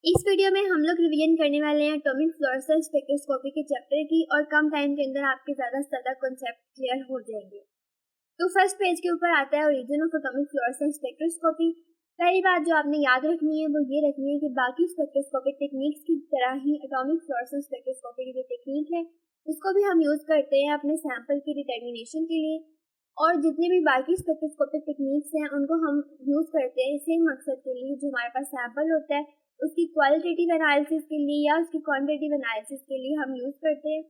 इस वीडियो में हम लोग रिवीजन करने वाले हैं एटॉमिक फ्लोरेसेंस स्पेक्ट्रोस्कोपी के चैप्टर की और कम टाइम के अंदर आपके ज़्यादा से ज़्यादा कॉन्सेप्ट क्लियर हो जाएंगे। तो फर्स्ट पेज के ऊपर आता है origin of atomic fluorescence spectroscopy. पहली बात जो आपने याद रखनी है वो ये रखनी है कि बाकी स्पेक्ट्रोस्कोपिक टेक्निक्स की तरह ही एटॉमिक फ्लोरेसेंस स्पेक्ट्रोस्कोपी की जो टेक्निक है इसको भी हम यूज़ करते हैं अपने सैंपल की डिटर्मिनेशन के लिए, और जितने भी बाकी स्पेक्ट्रोस्कोपिक टेक्निक्स हैं उनको हम यूज़ करते हैं सेम मकसद के लिए। जो हमारे पास सैंपल होता है उसकी क्वालिटेटिव एनालिसिस के लिए या उसकी क्वांटिटेटिव एनालिसिस के लिए हम यूज़ करते हैं।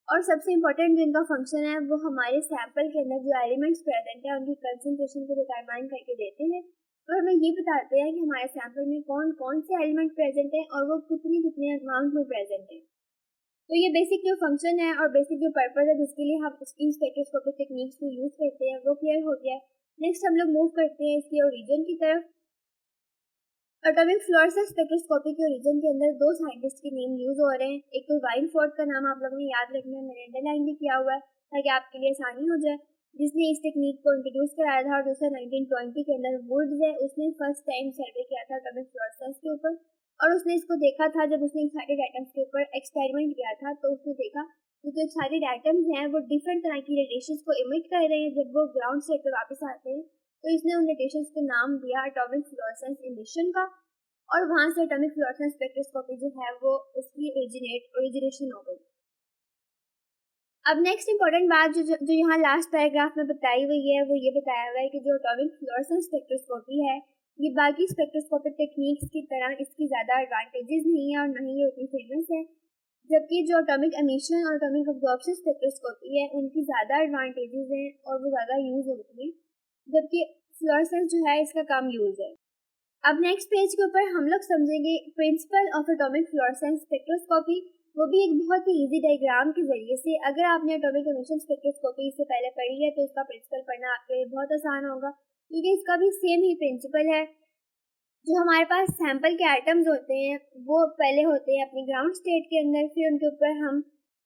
और सबसे इम्पोर्टेंट जो इनका फंक्शन है वो हमारे सैंपल के अंदर जो एलिमेंट्स प्रेजेंट है उनकी कंसंट्रेशन को डिटरमाइन करके देते हैं और हमें ये बताते हैं कि हमारे सैंपल में कौन कौन से एलिमेंट प्रेजेंट है और वो कितने कितने अमाउंट में प्रेजेंट है। तो ये बेसिक जो फंक्शन है और बेसिक जो पर्पज है जिसके लिए हम इन स्पेक्ट्रोस्कोपिक टेक्निक्स को यूज़ करते हैं वो क्लियर हो गया। नेक्स्ट हम लोग मूव करते हैं इसके ओरिजिन की तरफ। एटॉमिक फ्लोरेसेंस स्पेक्ट्रोस्कोपी के ओरिजिन के अंदर दो साइंटिस्ट के नेम यूज हो रहे हैं। एक तो वाइनफोर्ड का नाम आप लोगों ने याद रखना है, मैंने अंडरलाइन भी किया हुआ है ताकि आपके लिए आसानी हो जाए, जिसने इस टेक्निक को इंट्रोड्यूस कराया था। और दूसरा 1920 के अंदर वुड्स है, उसने फर्स्ट टाइम सर्वे किया था एटॉमिक फ्लोरेसेंस के ऊपर और उसने इसको देखा था जब उसने एक्साइटेड एटम्स के ऊपर एक्सपेरिमेंट किया था। तो उसने देखा कि जो एक्साइटेड एटम्स हैं वो डिफरेंट तरह की रेडिएशंस को इमिट कर रहे हैं जब वो ग्राउंड स्टेट पर वापस आते हैं। तो इसने उन रेडिएशंस को नाम दिया एटॉमिक फ्लोरेसेंस इमिशन का और वहां से एटॉमिक फ्लोरेसेंस स्पेक्ट्रोस्कोपी जो है वो उसकी ओरिजिनेशन हो गई। अब नेक्स्ट इंपॉर्टेंट बात जो यहाँ लास्ट पैराग्राफ में बताई हुई है वो ये बताया हुआ है कि जो एटॉमिक फ्लोरेसेंस स्पेक्ट्रोस्कोपी है ये बाकी स्पेक्ट्रोस्कोपिक टेक्निक्स की तरह इसकी ज़्यादा एडवांटेजेस नहीं है और नहीं ये उतनी फेमस है, जबकि जो एटॉमिक एमिशन और एटॉमिक अब्जॉर्प्शन स्पेक्ट्रोस्कोपी है उनकी ज़्यादा एडवांटेजेस हैं और वो ज़्यादा यूज़ होती है, जबकि फ्लोरेसेंस जो है इसका कम यूज़ है। अब नेक्स्ट पेज के ऊपर हम लोग समझेंगे principle of atomic fluorescence spectroscopy, वो भी एक बहुत ही इजी डायग्राम के जरिए से। अगर आपने एटॉमिक एमिशन स्पेक्ट्रोस्कोपी इससे पहले पढ़ी है तो इसका प्रिंसिपल पढ़ना आपके लिए बहुत आसान होगा, क्योंकि इसका भी सेम ही प्रिंसिपल है। जो हमारे पास सैंपल के आइटम्स होते हैं वो पहले होते हैं अपनी ग्राउंड स्टेट के अंदर, फिर उनके ऊपर हम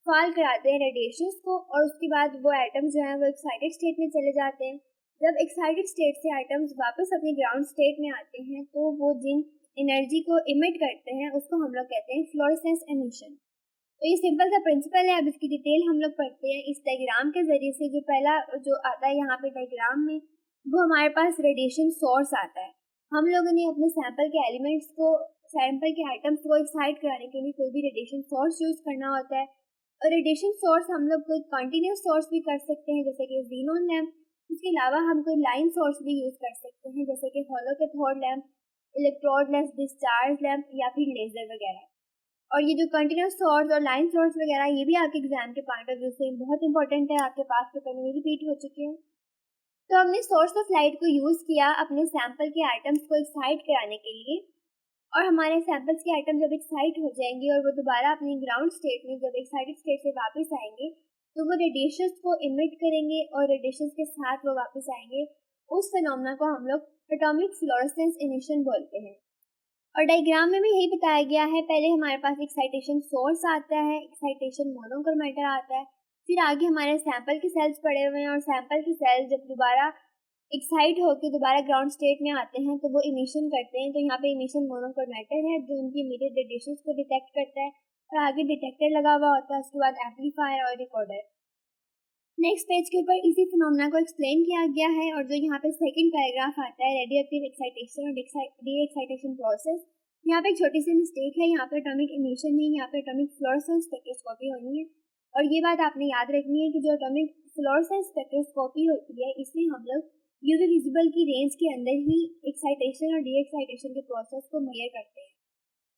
फॉल कराते हैं रेडिएशंस को और उसके बाद वो आइटम जो है वो एक्साइटेड स्टेट में चले जाते हैं। जब एक्साइटेड स्टेट से आइटम्स वापस अपनी ग्राउंड स्टेट में आते हैं तो वो जिन एनर्जी को इमिट करते हैं उसको हम लोग कहते हैं फ्लोरेसेंस एमिशन। तो ये सिंपल सा प्रिंसिपल है। अब इसकी डिटेल हम लोग पढ़ते हैं इस डायग्राम के जरिए से। जो पहला जो आता है यहाँ पे डायग्राम में वो हमारे पास रेडिएशन सोर्स आता है। हम लोगों ने अपने सैंपल के एलिमेंट्स को, सैंपल के आइटम्स को एक्साइट कराने के लिए कोई भी रेडिएशन सोर्स यूज करना होता है। और रेडिएशन सोर्स हम लोग कोई कंटिन्यूस सोर्स भी कर सकते हैं जैसे कि ज़ीनोन लैम्प। इसके अलावा हम कोई लाइन सोर्स भी यूज कर सकते हैं जैसे कि hollow cathode lamp, electrodeless discharge lamp या फिर लेजर वगैरह। और ये जो कंटिन्यूस सोर्स और लाइन सोर्स वगैरह ये भी आपके एग्जाम के पॉइंट ऑफ व्यू से बहुत इंपॉर्टेंट है, आपके पास पेपर में रिपीट हो चुके हैं। तो हमने सोर्स ऑफ लाइट को यूज किया अपने सैंपल के आइटम्स को एक्साइट कराने के लिए, और हमारे सैंपल्स के आइटम जब एक्साइट हो जाएंगे और वो दोबारा अपनी ग्राउंड स्टेट में जब एक्साइटेड स्टेट से वापस आएंगे तो वो रेडिएशंस को इमिट करेंगे और रेडिएशंस के साथ वो वापस आएंगे। उस फिनोमेना को हम लोग एटॉमिक फ्लोरेसेंस इमिशन बोलते हैं। और डायग्राम में भी यही बताया गया है, पहले हमारे पास एक्साइटेशन सोर्स आता है, एक्साइटेशन मोनोक्रोमेटर आता है, फिर आगे हमारे सैंपल के सेल्स पड़े हुए हैं और सैंपल के सेल्स जब दोबारा एक्साइट होकर दोबारा ग्राउंड स्टेट में आते हैं तो वो इमिशन करते हैं। तो यहाँ पे इमिशन मोनोक्रोमेटर है जो उनकी इमीडिएट रेडिएशंस को डिटेक्ट करता है और आगे डिटेक्टर लगा हुआ होता है, उसके बाद एम्पलीफायर और रिकॉर्डर। नेक्स्ट पेज के ऊपर इसी फिनोमेना को एक्सप्लेन किया गया है। और जो यहाँ पे सेकंड पैराग्राफ आता है रेडियोएक्टिव एक्साइटेशन और डी एक्साइटेशन प्रोसेस, यहाँ पे एक छोटी सी मिस्टेक है, यहाँ पे एटॉमिक इमिशन नहीं, यहाँ पे एटॉमिक फ्लोरेसेंस स्पेक्ट्रोस्कोपी होनी है। और ये बात आपने याद रखनी है कि जो एटॉमिक फ्लोरेसेंस स्पेक्ट्रोस्कोपी होती है इसमें हम लोग यूवी विजिबल की रेंज के अंदर ही एक्साइटेशन और डी एक्साइटेशन के प्रोसेस को मेजर करते हैं।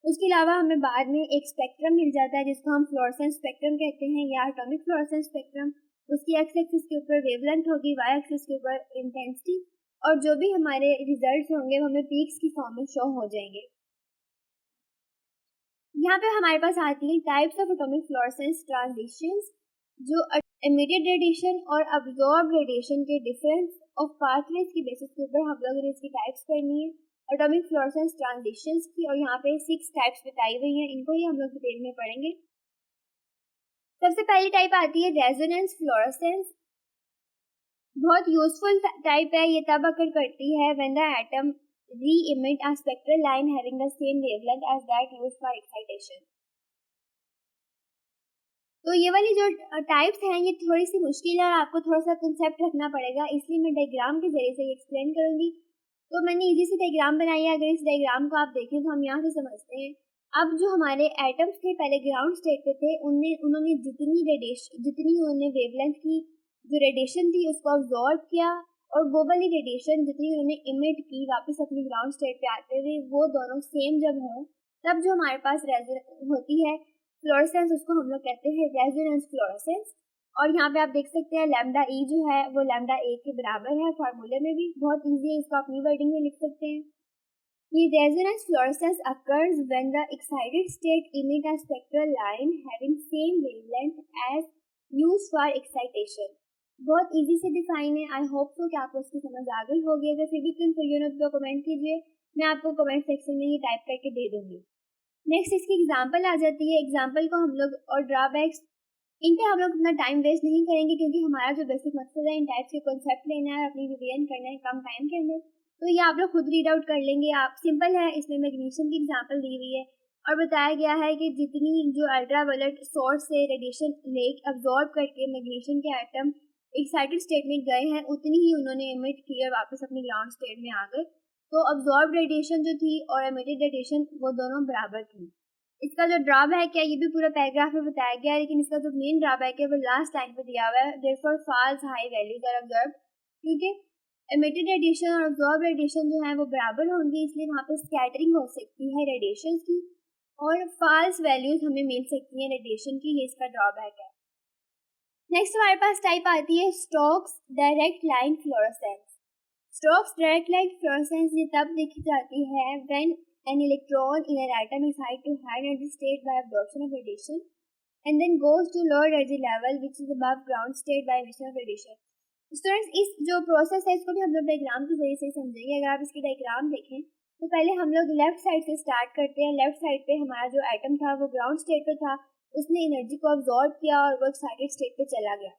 उसके अलावा हमें बाद में एक स्पेक्ट्रम मिल जाता है जिसको हम फ्लोरेसेंस स्पेक्ट्रम कहते हैं या एटॉमिक फ्लोरेसेंस स्पेक्ट्रम। उसकी एक्स एक्सिस के ऊपर वेवलेंथ होगी, वाई एक्सिस के ऊपर इंटेंसिटी, और जो भी हमारे रिजल्ट्स होंगे वो हमें पीक्स की फॉर्म में शो हो जाएंगे। यहाँ पे हमारे पास आती है types of atomic fluorescence transitions, जो इमीडिएट रेडिएशन और अब्जॉर्ब रेडिएशन के डिफरेंस ऑफ पाथवेज की बेसिस के ऊपर हम लोगों ने इसकी टाइप्स करनी है एटॉमिक फ्लोरेसेंस ट्रांजिशंस की। और यहाँ पे 6 टाइप्स बताई हुई हैं, इनको ही हम लोग डिटेल में पढ़ेंगे। सबसे पहली टाइप आती है रेजोनेंस फ्लोरेसेंस। बहुत यूजफुल टाइप है, ये तब अकर करती है when the atom re-emit a spectral line having the same wavelength as that used for excitation. तो ये वाली जो टाइप्स हैं ये थोड़ी सी मुश्किल है और आपको थोड़ा सा कंसेप्ट रखना पड़ेगा, इसलिए मैं डायग्राम के जरिए से एक्सप्लेन करूंगी। तो मैंने इजी से डायग्राम बनाई है, अगर इस डायग्राम को आप देखें तो हम यहाँ से समझते हैं। अब जो हमारे एटम्स थे पहले ग्राउंड स्टेट पे थे, उन्होंने जितनी उन्होंने वेवलेंथ की जो रेडिएशन थी उसको अब्जॉर्ब किया, और वो वाली रेडिएशन जितनी उन्होंने इमिट की वापस अपनी ग्राउंड स्टेट पे आते हुए वो दोनों सेम जब हों तब जो हमारे पास होती है फ्लोरेसेंस, उसको हम लोग कहते हैं रेजोनेंस फ्लोरेसेंस। और यहाँ पे आप देख सकते हैं लैम्डा ई जो है वो लैम्डा ए के बराबर है, फार्मूले में भी बहुत इजी है, इसको अपनी वर्डिंग में लिख सकते हैं। ये resonance fluorescence occurs when the excited state emit a spectral line having same wavelength as used for excitation। बहुत इजी से डिफाइन है, आई होप सो कि आपको इसकी समझ आ गई होगी। अगर फिर भी कंफ्यूजन हो तो कमेंट कीजिए, मैं आपको कमेंट सेक्शन में ये टाइप करके दे दूंगी। नेक्स्ट इसकी एग्जांपल आ जाती है, एग्जांपल को हम लोग और ड्रॉबैक्स, इन पे हम लोग अपना टाइम वेस्ट नहीं करेंगे क्योंकि हमारा जो बेसिक मकसद है इन टाइप्स के कॉन्सेप्ट लेना है, अपनी रिवीजन करना है कम टाइम के अंदर। तो ये आप लोग खुद रीड आउट कर लेंगे, आप सिंपल है। इसमें मैग्नीशियम की एग्जांपल दी हुई है और बताया गया है कि जितनी जो अल्ट्रावायलेट सोर्स से रेडिएशन लेक अब्जॉर्ब करके मैग्नीशियम के एटम एक्साइटेड स्टेट में गए हैं उतनी ही उन्होंने इमिट की और वापस अपनी ग्राउंड स्टेट में आ गए। तो अब्जॉर्ब रेडिएशन जो थी और एमिटेड रेडिएशन वो दोनों बराबर थी। इसका जो ड्रॉबैक है ये भी पूरा पैराग्राफ में बताया गया है, लेकिन इसका जो मेन ड्रॉबैक है वो लास्ट लाइन पे दिया हुआ है, therefore falls high values are observed. क्योंकि एमिटेड रेडिएशन और अब्जॉर्ब रेडिएशन जो है वो बराबर होंगी, इसलिए वहाँ पे स्कैटरिंग हो सकती है रेडिएशन की और फॉल्स वैल्यूज हमें मिल सकती हैं रेडिएशन की, ये इसका ड्रॉबैक है। नेक्स्ट हमारे पास टाइप आती है Stokes direct line fluorescence. Stokes direct line fluorescence ये तब देखी जाती है when an electron in an atom is high to high energy state by absorption of radiation and then goes to lower energy level which is above ground state by emission of radiation। Students इस जो process है इसको भी हम लोग diagram के जरिए से समझेंगे। अगर आप इसकी डायग्राम देखें तो पहले हम लोग लेफ्ट साइड से स्टार्ट करते हैं। लेफ्ट साइड पे हमारा जो एटम था वो ग्राउंड स्टेट पे था, उसने एनर्जी को अब्जॉर्ब किया और वो एक्साइटेड स्टेट पे चला गया।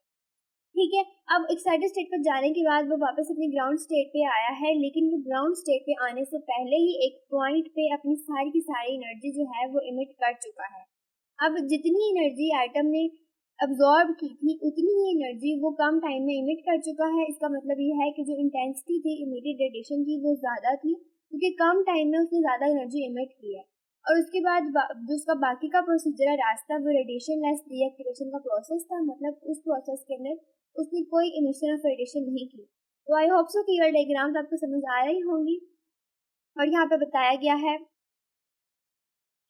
ठीक है, अब एक्साइटेड स्टेट पर जाने के बाद वो वापस अपनी ग्राउंड स्टेट पे आया है, लेकिन वो ग्राउंड स्टेट पे आने से पहले ही एक पॉइंट पे अपनी सारी की सारी एनर्जी जो है वो इमिट कर चुका है। अब जितनी एनर्जी एटम ने अब्जॉर्ब की थी उतनी ही एनर्जी वो कम टाइम में इमिट कर चुका है। इसका मतलब ये है कि जो इंटेंसिटी थी इमीडिएट रेडिएशन की वो ज़्यादा थी क्योंकि कम टाइम में उसने ज़्यादा एनर्जी इमिट की है। और उसके बाद जो उसका बाकी का प्रोसीजर है रास्ता वो रेडिएशन लेस डीएक्टिवेशन का प्रोसेस था, मतलब उस प्रोसेस के अंदर उसने कोई इमिशन ऑफ रेडिएशन नहीं की। तो आई होप सो कि ये डायग्राम आपको समझ आ रही होंगी। और यहाँ पे बताया गया है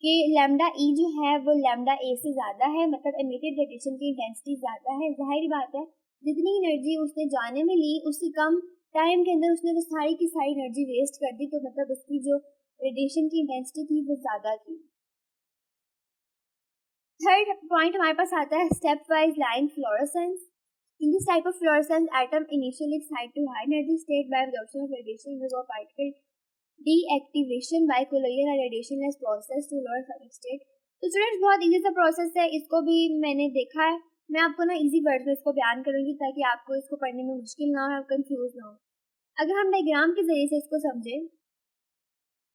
कि लैम्डा ई जो है वो लैम्डा ए से ज़्यादा है, मतलब एमिटेड रेडिएशन की इंटेंसिटी ज़्यादा है। जाहिर बात है जितनी एनर्जी उसने जाने में ली उससे कम टाइम के अंदर उसने वो सारी की सारी एनर्जी वेस्ट कर दी, तो मतलब उसकी जो रेडिएशन की इंटेंसिटी थी वो ज़्यादा थी। थर्ड पॉइंट हमारे पास आता है step wise line fluorescence. In this type of fluorescence, atom initially excite to high energy state by absorption of radiation undergo particle deactivation by collision or radiationless process to lower solid state। तो students बहुत easy सा process है, इसको भी मैंने देखा है। मैं आपको ना इजी वर्ड में इसको बयान करूंगी ताकि आपको इसको पढ़ने में मुश्किल ना हो, कंफ्यूज ना हो। अगर हम डायग्राम के जरिए से इसको समझें,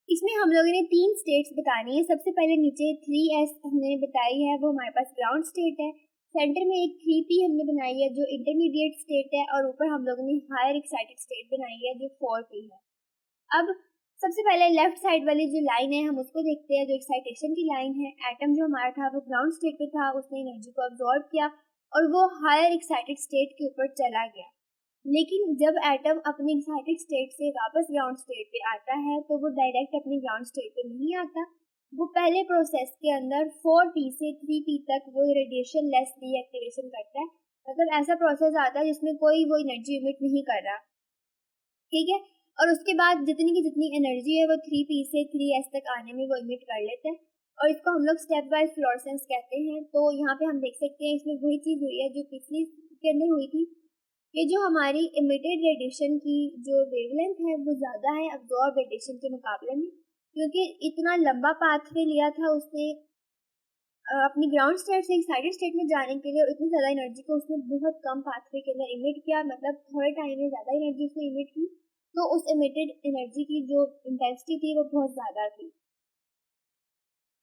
इसमें हम लोगों ने 3 स्टेट्स बतानी है। सबसे पहले नीचे 3s हमने बताई है, वो हमारे पास ग्राउंड स्टेट है। सेंटर में एक 3p हमने बनाई है जो इंटरमीडिएट स्टेट है, और ऊपर हम लोगों ने हायर एक्साइटेड स्टेट बनाई है जो 4p है। अब सबसे पहले लेफ्ट साइड वाली जो लाइन है हम उसको देखते हैं, जो एक्साइटेशन की लाइन है। एटम जो हमारा था वो ग्राउंड स्टेट पे था, उसने एनर्जी को अब्जॉर्ब किया और वो हायर एक्साइटेड स्टेट के ऊपर चला गया। लेकिन जब एटम अपनी एक्साइटेड स्टेट से वापस ग्राउंड स्टेट पे आता है तो वो डायरेक्ट अपनी ग्राउंड स्टेट पे नहीं आता, वो पहले प्रोसेस के अंदर 4p से 3p तक वो रेडिएशन लेस डीएक्टिवेशन करता है। मतलब ऐसा प्रोसेस आता है जिसमें कोई वो एनर्जी इमिट नहीं कर रहा, ठीक है। और उसके बाद जितनी की जितनी एनर्जी है वो 3p से 3s तक आने में वो इमिट कर लेते हैं, और इसको हम लोग स्टेप वाइज फ्लोरेसेंस कहते हैं। तो यहाँ पे हम देख सकते हैं इसमें वही चीज़ हुई है जो पिछली के अंदर हुई थी, ये जो हमारी इमिटेड रेडिएशन की जो वेवलेंथ है वो ज़्यादा है अब्जॉर्ब रेडिएशन के मुकाबले में, क्योंकि इतना लंबा पाथवे लिया था उसने अपनी ग्राउंड स्टेट से एक्साइटेड स्टेट में जाने के लिए। इतनी ज़्यादा एनर्जी को उसने बहुत कम पाथवे के अंदर इमिट किया, मतलब थोड़े टाइम में ज़्यादा एनर्जी उसने इमिट की। तो उस इमिटेड एनर्जी की जो इंटेंसिटी थी वो बहुत ज़्यादा थी।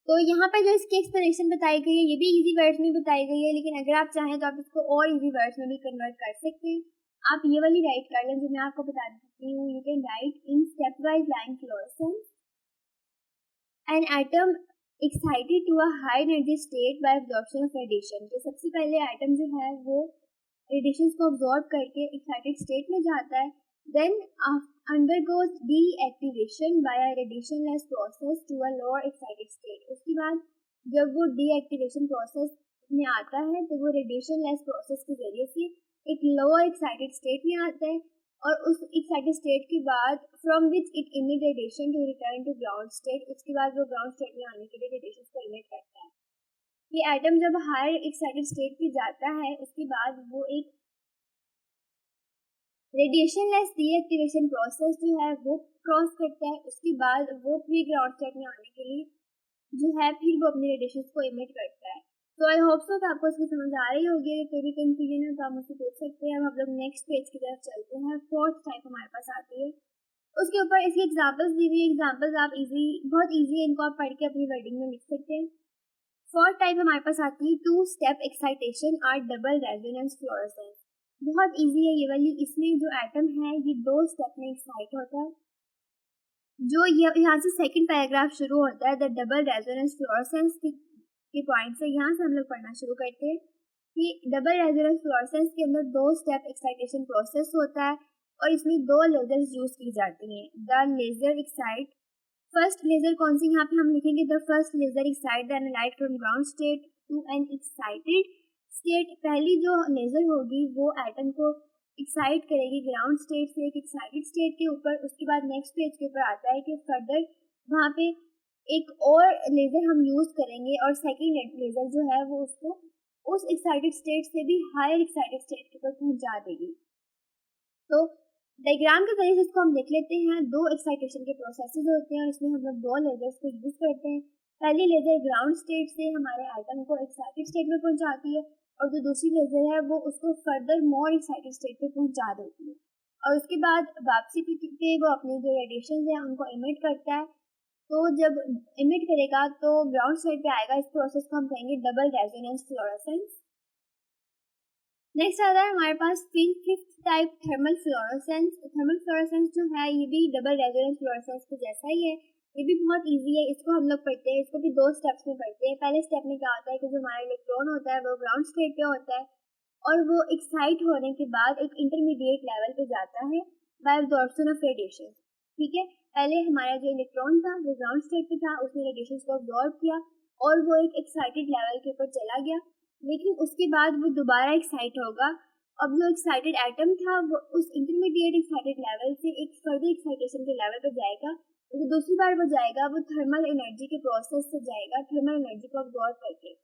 तो यहाँ पर जो इसकी एक्सप्लेनेशन बताई गई है ये भी इजी वर्ड्स में बताई गई है, लेकिन अगर आप चाहें तो आप इसको और इजी वर्ड्स में भी कन्वर्ट कर सकते हैं। आप ये वाली राइट कर लें जो मैं आपको बता देती हूँ। You can write in stepwise line fluorescence an atom excited to a high energy state by absorption of radiation. तो सबसे पहले एटम जो है वो रेडिएशन को अब्जॉर्ब करके एक्साइटेड स्टेट में जाता है, then undergoes deactivation by a radiationless process to a lower excited state। उसके बाद जब वो deactivation process में आता है तो वो radiationless process के जरिए से एक lower excited state में आता है, और उस excited state के बाद from which it emit radiation to return to ground state। उसके बाद वो ground state में आने के लिए radiation को emit करता है। ये एटम जब higher excited state पे जाता है उसके बाद वो एक रेडिएशनलेस डीएक्टिवेशन प्रोसेस जो है वो क्रॉस करता है। उसके बाद वो प्री ग्राउंड स्टेट में आने के लिए जो है फिर वो अपने रेडिएशन को इमिट करता है। तो आई होप सो कि आपको इसकी समझ आ रही होगी। अगर कोई भी कंफ्यूजन है तो आप मुझसे पूछ सकते हैं। अब हम लोग नेक्स्ट पेज की तरफ चलते हैं। फोर्थ टाइप हमारे पास आती है, उसके ऊपर इसकी एग्जाम्पल्स दी हुई। एग्जाम्पल्स आप बहुत ईजी है, इनको आप पढ़ के अपनी वर्डिंग में लिख सकते हैं। फोर्थ टाइप हमारे पास आती है टू स्टेप एक्साइटेशन और डबल रेजोनेंस फ्लोरेसेंस। बहुत इजी है ये वाली। इसमें जो एटम है ये 2 स्टेप में एक्साइट होता है। जो यहाँ से सेकंड पैराग्राफ शुरू होता है द डबल रेजोनेंस फ्लोरेसेंस के पॉइंट से, यहाँ से हम लोग पढ़ना शुरू करते हैं कि डबल रेजोनेंस फ्लोरेसेंस के अंदर 2 स्टेप एक्साइटेशन प्रोसेस होता है और इसमें 2 लेजर्स यूज की जाती हैं। The laser excite first laser कौन सी, यहाँ पे हम लिखेंगे the first laser excite the analyte from ground state to an excited state. पहली जो लेजर होगी वो एटम को एक्साइट करेगी ग्राउंड स्टेट से एक एक्साइटेड स्टेट के ऊपर। उसके बाद नेक्स्ट पेज के ऊपर आता है कि फर्दर वहाँ पे एक और लेजर हम यूज करेंगे और सेकेंड लेजर जो है वो उसको उस एक्साइटेड स्टेट से भी हायर एक्साइटेड स्टेट के ऊपर पहुंचा देगी। तो डायग्राम के जरिए इसको हम देख लेते हैं। 2 एक्साइटेशन के प्रोसेसेस होते हैं और इसमें हम लोग 2 लेजर्स को यूज करते हैं। पहली लेजर ग्राउंड स्टेट से हमारे एटम को एक्साइटेड स्टेट में पहुंचाती है और जो दूसरी लेजर है वो उसको फर्दर मोर एक्साइटेड स्टेट पे पहुंचा देती है, और उसके बाद वापसी पे वो अपनी जो रेडिएशन है उनको इमिट करता है। तो जब इमिट करेगा तो ग्राउंड स्टेट पे आएगा। इस प्रोसेस को हम कहेंगे डबल रेजोनेंस फ्लोरेसेंस। नेक्स्ट आता है हमारे पास fifth type thermal fluorescence. Thermal fluorescence जो है ये भी डबल रेजोनेंस फ्लोरेसेंस के जैसा ही है। ये भी बहुत इजी है, इसको हम लोग पढ़ते हैं। इसको भी 2 स्टेप्स में पढ़ते हैं। पहले स्टेप में क्या होता है कि जो हमारा इलेक्ट्रॉन होता है वो ग्राउंड स्टेट पे होता है और वो एक्साइट होने के बाद एक इंटरमीडिएट लेवल पे जाता है बाय एब्जॉर्प्शन ऑफ रेडिएशन। ठीक है, पहले हमारा जो इलेक्ट्रॉन था वो ग्राउंड स्टेट पे था, उसने रेडिएशन को अब्जॉर्ब किया और वो एक एक्साइटेड लेवल के ऊपर चला गया, लेकिन उसके बाद वो दोबारा एक्साइट होगा। अब जो एक्साइटेड एटम था वो उस इंटरमीडिएट एक्साइटेड लेवल से एक फर्दर एक्साइटेशन के लेवल पर जाएगा। तो दूसरी बार वो जाएगा, वो थर्मल एनर्जी के प्रोसेस से जाएगा, थर्मल एनर्जी को अब्जॉर्ब करके।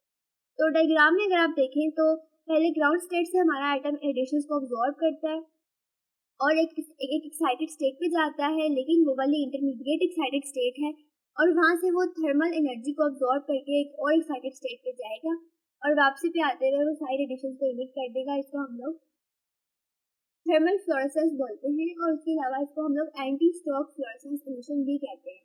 तो डायग्राम में अगर आप देखें तो पहले ग्राउंड स्टेट से हमारा एटम रेडिएशन को अब्जॉर्ब करता है और एक एक्साइटेड स्टेट पे जाता है, लेकिन वो वाली इंटरमीडिएट एक्साइटेड स्टेट है और वहाँ से वो थर्मल एनर्जी को अब्जॉर्ब करके एक और एक्साइटेड स्टेट पे जाएगा और वापसी पे आते हुए वो सारी रेडिएशन को इमिट कर देगा। इसको हम लोग थर्मल फ्लोरेसेंस बोलते हैं और उसके अलावा इसको हम लोग एंटी स्टॉक फ्लोरेसेंस इमिशन भी कहते हैं।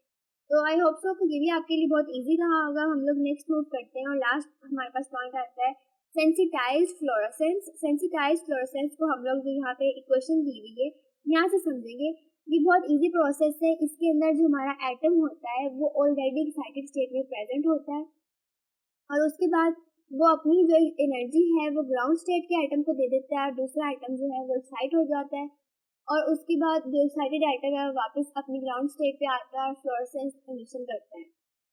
तो आई होप सो कि ये भी आपके लिए बहुत इजी रहा होगा। हम लोग नेक्स्ट मूव करते हैं और लास्ट हमारे पास पॉइंट आता है सेंसिटाइज्ड फ्लोरेसेंस। सेंसिटाइज्ड फ्लोरेसेंस को हम लोग जो यहाँ पे इक्वेशन दी हुई है यहाँ से समझेंगे। ये बहुत इजी प्रोसेस है। इसके अंदर जो हमारा एटम होता है वो ऑलरेडी एक्साइटेड स्टेट में प्रेजेंट होता है और उसके बाद वो अपनी जो एनर्जी है वो ग्राउंड स्टेट के आइटम को दे देता है और दूसरा आइटम जो है वो एक्साइट हो जाता है और उसके बाद जो एक्साइटेड आइटम है वापस अपनी ग्राउंड स्टेट पे आता है और फ्लोरेसेंस इमिशन करता है।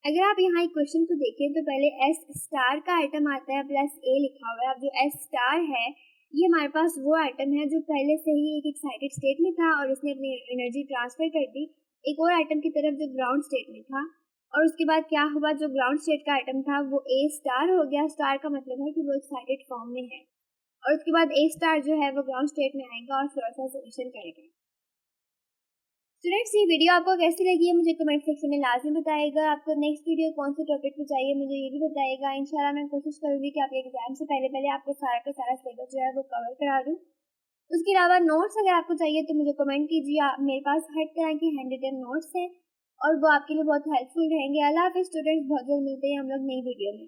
अगर आप यहाँ इक्वेशन को देखें तो पहले एस स्टार का आइटम आता है प्लस ए लिखा हुआ है। अब जो एस स्टार है ये हमारे पास वो आइटम है जो पहले से ही एक एक्साइटेड स्टेट में था और इसने अपनी एनर्जी ट्रांसफर कर दी एक और आइटम की तरफ जो ग्राउंड स्टेट में था, और उसके बाद क्या हुआ, जो ग्राउंड स्टेट का आइटम था वो ए स्टार हो गया। स्टार का मतलब है कि वो एक्साइटेड फॉर्म में है और उसके बाद ए स्टार जो है वो ग्राउंड स्टेट में आएगा और फ्लोरेसेंस इमिशन करेगा। स्टूडेंट्स, ये वीडियो आपको कैसी लगी है मुझे कमेंट सेक्शन में लाजमी बताइएगा। आपको नेक्स्ट वीडियो कौन से टॉपिक पे चाहिए मुझे ये भी बताइएगा। इंशाल्लाह मैं कोशिश करूँगी कि आपके एग्जाम से पहले आपको सारा का सारा सिलेबस जो है वो कवर करा दूँ। उसके अलावा नोट्स अगर आपको चाहिए तो मुझे कमेंट कीजिए, मेरे पास हर तरह के हैंड रिटन नोट्स हैं और वो आपके लिए बहुत हेल्पफुल रहेंगे। अल्लाह हाफ़िज़ स्टूडेंट्स, बहुत जल्द मिलते हैं हम लोग नई वीडियो में।